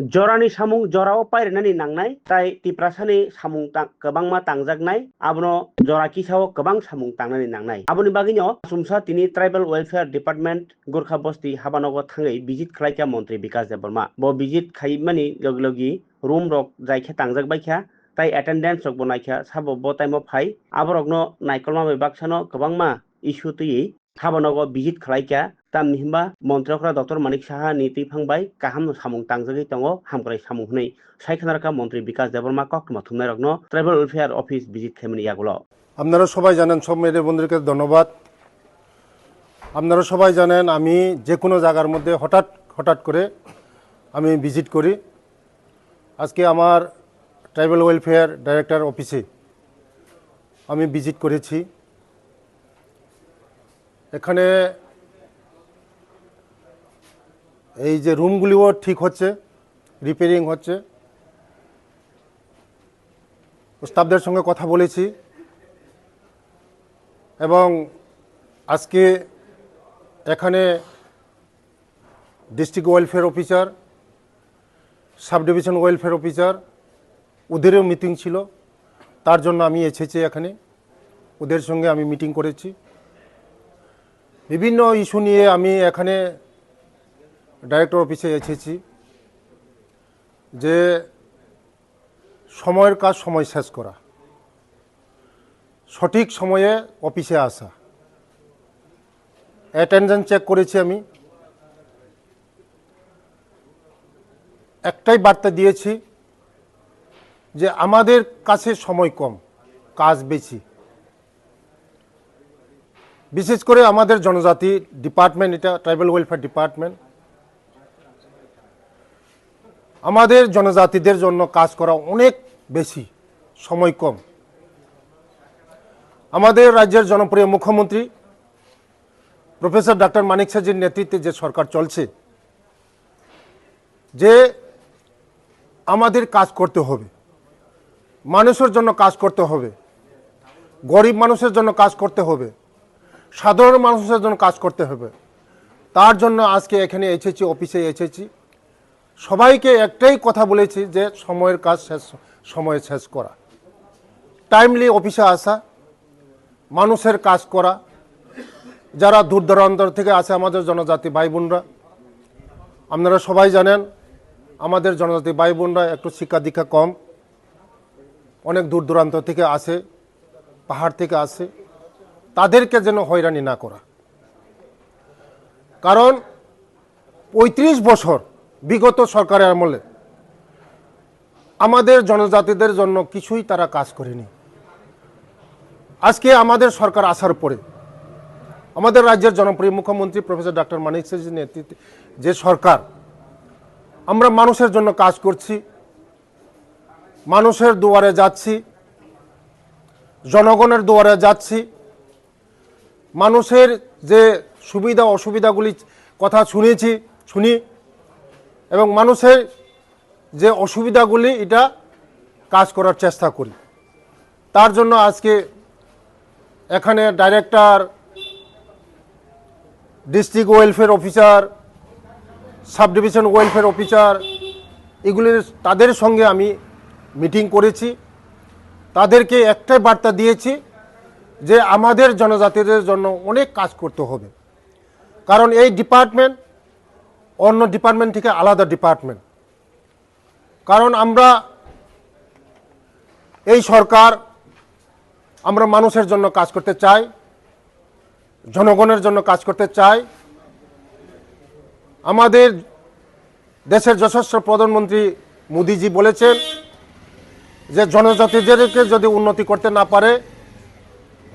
जरानि सामुं जराव पायरेनानि नांनाय ताइ तिप्रासानि सामुं गोबांमा तांजागनाय आबनो जरा किसाव गोबां सामुं तांनानै नांनाय आबनि बागिनो असुमसा तिनि ट्राइबेल वेलफेयर डिपार्टमेंट गोरखा बस्ति हाबानगर थाङै विजिट खालायख्या मन्त्रि बिकास देबबर्मा ब विजिट खायमानि लगी रूम रक जायख्या तांजागबायख्या ताइ एटेंडेंस रक बनायख्या साबो ब टाइमाव फाय आबरकनो नायकलमा बेबाक्सानो गोबांमा इस्यु तुयै हाबानगर विजिट खालायख्या तामहिमबा मन्त्रिफ्रा डक्टर मानिक साहा नीति फांबाय काहाम सामुं तांजागै दङ हामग्राय सामुं हनै सायखानारका मन्त्रि बिकास देबबर्मा कक्टमा थुमनाय रकनो ट्राइबेल वेलफेयर ऑफिस विजिट खायमानि यागुलो আপনারা সবাই জানেন, সব মেয়েদের বন্ধুদেরকে ধন্যবাদ। আপনারা সবাই জানেন আমি যে কোনো জায়গার মধ্যে হঠাৎ করে আমি ভিজিট করি। আজকে আমার ট্রাইবাল ওয়েলফেয়ার ডাইরেক্টর অফিসে আমি ভিজিট করেছি। এখানে এই যে রুমগুলিও ঠিক হচ্ছে, রিপেয়ারিং হচ্ছে। স্টাফদের সঙ্গে কথা বলেছি এবং আজকে এখানে district welfare officer, sub division welfare officer ওদেরও মিটিং ছিল, তার জন্য আমি এসেছি এখানে। ওদের সঙ্গে আমি মিটিং করেছি। বিভিন্ন ইস্যু নিয়ে আমি এখানে ডাইরেক্টর অফিসে এসেছি যে সময়ের কাজ সময় শেষ করা, সঠিক সময়ে অফিসে আসা। অ্যাটেন্ডেন্স চেক করেছি আমি, একটাই বার্তা দিয়েছি যে আমাদের কাছে সময় কম, কাজ বেশি। বিশেষ করে আমাদের জনজাতি ডিপার্টমেন্ট, এটা ট্রাইবাল ওয়েলফেয়ার ডিপার্টমেন্ট, আমাদের জনজাতিদের জন্য কাজ করা অনেক বেশি, সময় কম। আমাদের রাজ্যের জনপ্রিয় মুখ্যমন্ত্রী প্রফেসর ডক্টর মানিক সাহাজির নেতৃত্বে যে সরকার চলছে, যে আমাদের কাজ করতে হবে, মানুষের জন্য কাজ করতে হবে, গরিব মানুষের জন্য কাজ করতে হবে, সাধারণ মানুষের জন্য কাজ করতে হবে। তার জন্য আজকে এখানে এসেছি, অফিসে এসেছি। সবাইকে একটাই কথা বলেছি যে সময়ের কাজ সময়ে শেষ করা, টাইমলি অফিসে আসা, মানুষের কাজ করা। যারা দূর দূরান্ত থেকে আসে আমাদের জনজাতি ভাই বোনরা, আপনারা সবাই জানেন আমাদের জনজাতি ভাই বোনরা একটু শিক্ষা দীক্ষা কম, অনেক দূর দূরান্ত থেকে আসে, পাহাড় থেকে আসে। তাদেরকে যেন হয়রানি না করা, কারণ ৩৫ বছর বিগত সরকারের আমলে আমাদের জনজাতিদের জন্য কিছুই তারা কাজ করেনি। আজকে আমাদের সরকার আসার পরে আমাদের রাজ্যের জনপ্রিয় মুখ্যমন্ত্রী প্রফেসর ডক্টর মানিক সাহাজির নেতৃত্বে যে সরকার, আমরা মানুষের জন্য কাজ করছি, মানুষের দুয়ারে যাচ্ছি, জনগণের দুয়ারে যাচ্ছি। মানুষের যে সুবিধা অসুবিধাগুলি কথা শুনি এবং মানুষের যে অসুবিধাগুলি এটা কাজ করার চেষ্টা করি। তার জন্য আজকে এখানে director, district welfare officer, sub division welfare officer, এগুলির তাদের সঙ্গে আমি মিটিং করেছি। তাদেরকে একটাই বার্তা দিয়েছি যে আমাদের জনজাতিদের জন্য অনেক কাজ করতে হবে, কারণ এই ডিপার্টমেন্ট অন্য ডিপার্টমেন্ট থেকে আলাদা ডিপার্টমেন্ট। কারণ আমরা এই সরকার, আমরা মানুষের জন্য কাজ করতে চাই, জনগণের জন্য কাজ করতে চাই। আমাদের দেশের যশস্বী প্রধানমন্ত্রী মোদিজি বলেছেন যে জনজাতিদেরকে যদি উন্নতি করতে না পারে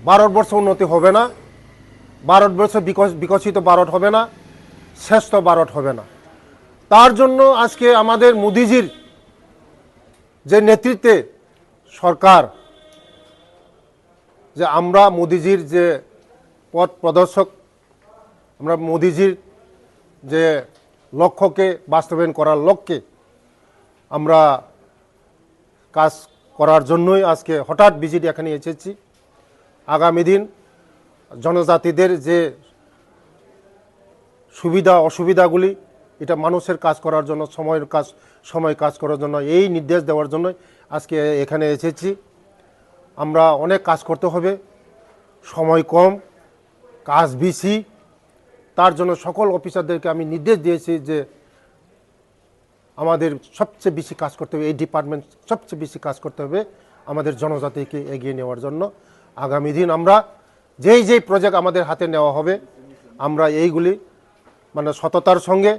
ভারতবর্ষ উন্নতি হবে না, ভারতবর্ষ বিকশিত ভারত হবে না, শ্রেষ্ঠ ভারত হবে না। তার জন্য আজকে আমাদের মোদিজির যে নেতৃত্বে সরকার, যে আমরা মোদিজির যে পথ প্রদর্শক, আমরা মোদিজির যে লক্ষ্যকে বাস্তবায়ন করার লক্ষ্যে আমরা কাজ করার জন্যই আজকে হঠাৎ ভিজিট এখানে এসেছি। আগামী দিন জনজাতিদের যে সুবিধা অসুবিধাগুলি এটা মানুষের কাজ করার জন্য, সময় কাজ করার জন্য, এই নির্দেশ দেওয়ার জন্য আজকে এখানে এসেছি। আমরা অনেক কাজ করতে হবে, সময় কম, কাজ বেশি। তার জন্য সকল অফিসারদেরকে আমি নির্দেশ দিয়েছি যে আমাদের সবচেয়ে বেশি কাজ করতে হবে, এই ডিপার্টমেন্ট সবচেয়ে বেশি কাজ করতে হবে আমাদের জনজাতিকে এগিয়ে নেওয়ার জন্য। আগামী দিন আমরা যেই প্রজেক্ট আমাদের হাতে নেওয়া হবে, আমরা এইগুলি মানে সততার সঙ্গে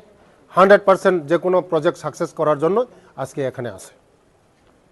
100% যে কোনো প্রজেক্ট সাকসেস করার জন্য আজকে এখানে আসে।